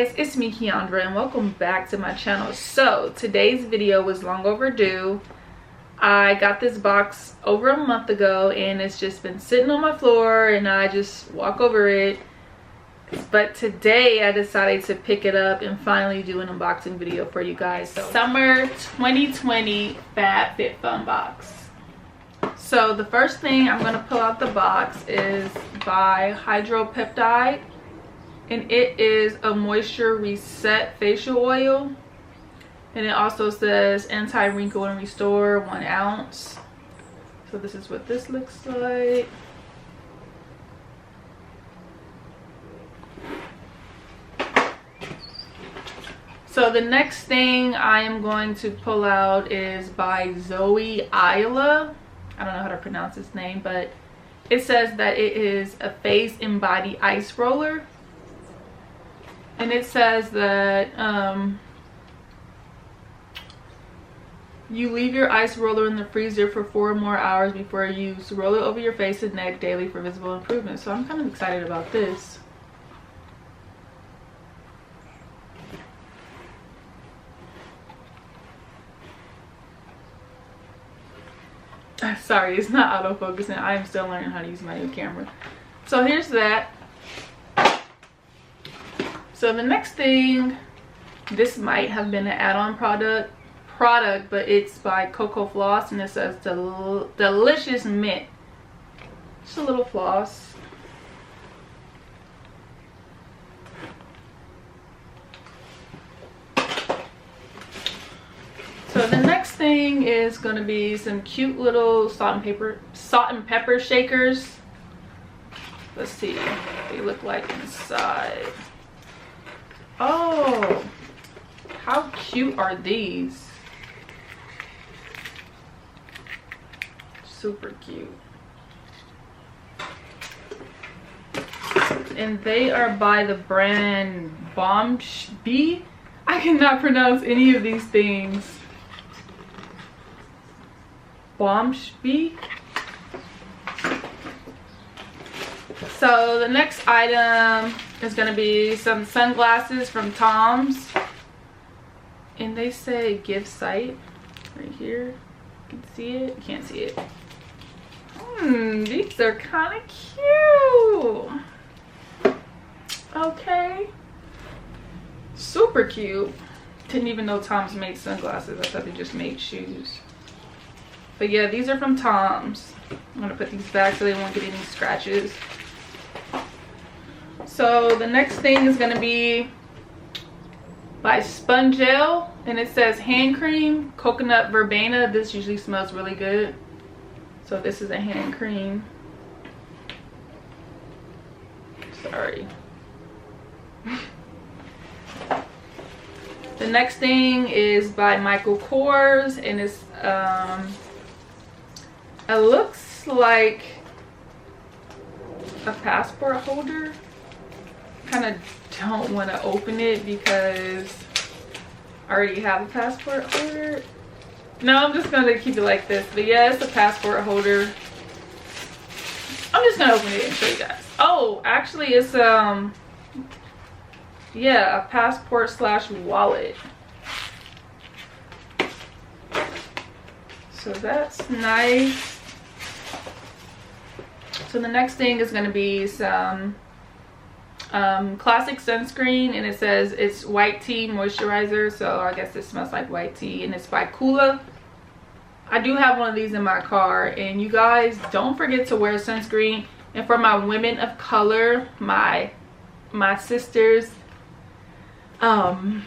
guys, it's me Keandra and welcome back to my channel. So today's video was long overdue. I got this box over a month ago and it's just been sitting on my floor and I just walk over it. But today I decided to pick it up and finally do an unboxing video for you guys. So summer 2020 Fabfitfun box. So the first thing I'm going to pull out the box is by Hydropeptide. And it is a moisture reset facial oil. And it also says anti-wrinkle and restore 1 ounce. So this is what this looks like. So the next thing I am going to pull out is by Zoe Isla. I don't know how to pronounce his name, but it says that it is a face and body ice roller. And it says that you leave your ice roller in the freezer for 4 more hours before use. Roll it over your face and neck daily for visible improvement. So I'm kind of excited about this. Sorry, it's not autofocusing. I am still learning how to use my new camera. So here's that. So the next thing, this might have been an add-on product, but it's by Cocoa Floss and it says delicious mint. Just a little floss. So the next thing is going to be some cute little salt and pepper shakers. Let's see what they look like inside. Oh, how cute are these? Super cute. And they are by the brand Bombshbee. I cannot pronounce any of these things. Bombshbee. So the next item is going to be some sunglasses from Tom's. And they say give sight right here. You can see it. You can't see it. These are kind of cute. Okay. Super cute. Didn't even know Tom's made sunglasses. I thought they just made shoes. But yeah, these are from Tom's. I'm going to put these back so they won't get any scratches. So the next thing is going to be by Spongel, and it says hand cream, coconut verbena. This usually smells really good. So this is a hand cream. Sorry. The next thing is by Michael Kors, and it's it looks like a passport holder. Kind of don't want to open it because I already have a passport holder. No, I'm just going to keep it like this. But yeah, it's a passport holder. I'm just going to open it and show you guys. Oh, actually it's yeah, a passport / wallet. So that's nice. So the next thing is going to be some classic sunscreen, and it says it's white tea moisturizer, so I guess it smells like white tea, and it's by Kula. I do have one of these in my car, and you guys don't forget to wear sunscreen. And for my women of color, my sisters, wear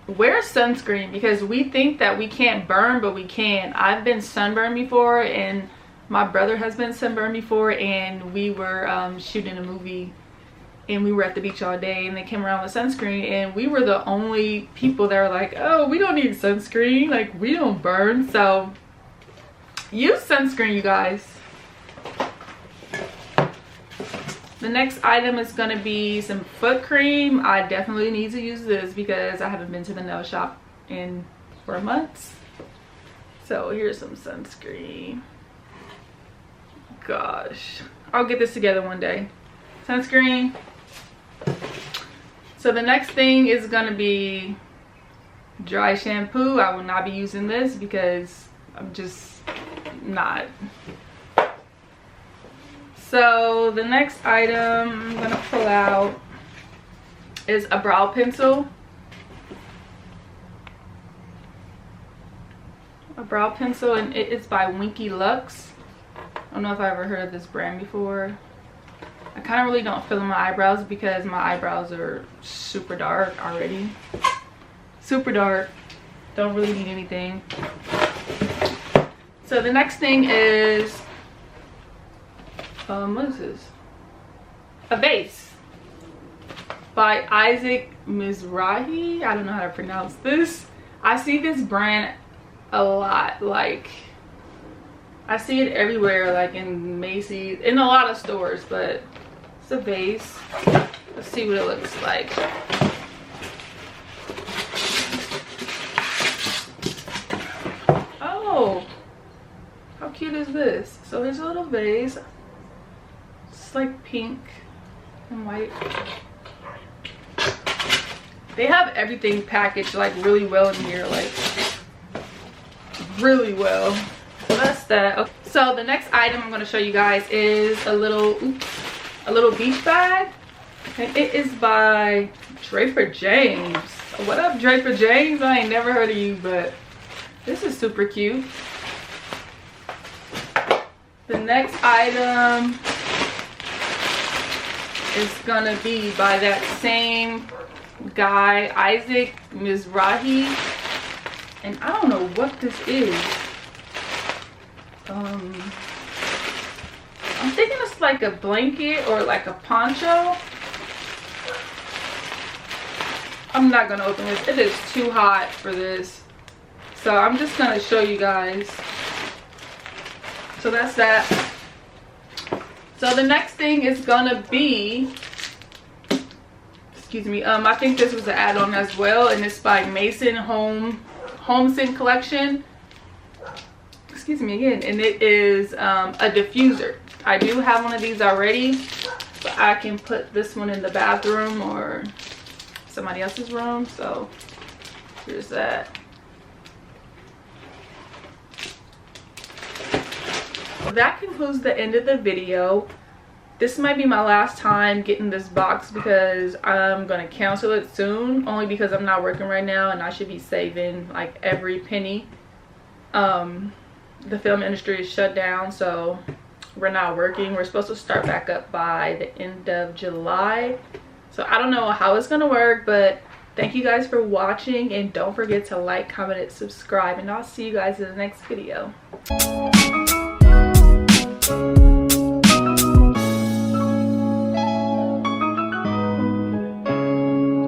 sunscreen, because we think that we can't burn, but we can. I've been sunburned before, and my brother has been sunburned before, and we were shooting a movie and we were at the beach all day, and they came around with sunscreen, and we were the only people that were like, oh, we don't need sunscreen, like we don't burn. So use sunscreen, you guys. The next item is going to be some foot cream. I definitely need to use this because I haven't been to the nail shop for months. So here's some sunscreen. Gosh, I'll get this together one day. Sunscreen. So the next thing is gonna be dry shampoo. I will not be using this because I'm just not. So the next item I'm gonna pull out is a brow pencil. A brow pencil, and it is by Winky Lux. I don't know if I ever heard of this brand before. I kind of really don't fill in my eyebrows because my eyebrows are super dark already. Super dark. Don't really need anything. So the next thing is, what is this? A vase by Isaac Mizrahi. I don't know how to pronounce this. I see this brand a lot. Like, I see it everywhere, like in Macy's, in a lot of stores, but it's a vase. Let's see what it looks like. Oh, how cute is this? So there's a little vase. It's like pink and white. They have everything packaged like really well in here, like really well. So that's that. Okay. So the next item I'm going to show you guys is a little beach bag, and it is by Draper James. What up, Draper James? I ain't never heard of you, but this is super cute. The next item is gonna be by that same guy, Isaac Mizrahi, and I don't know what this is. I'm thinking it's like a blanket or like a poncho. I'm not gonna open this. It is too hot for this, so I'm just gonna show you guys. So that's that. So the next thing is gonna be, excuse me, I think this was an add-on as well, and it's by Mason Homesen Collection. Excuse me again, and it is a diffuser. I do have one of these already, but I can put this one in the bathroom or somebody else's room. So here's that. That concludes the end of the video. This might be my last time getting this box because I'm gonna cancel it soon, only because I'm not working right now and I should be saving like every penny. The film industry is shut down, so we're not working. We're supposed to start back up by the end of July, so I don't know how it's gonna work, but thank you guys for watching, and don't forget to like, comment, and subscribe, and I'll see you guys in the next video.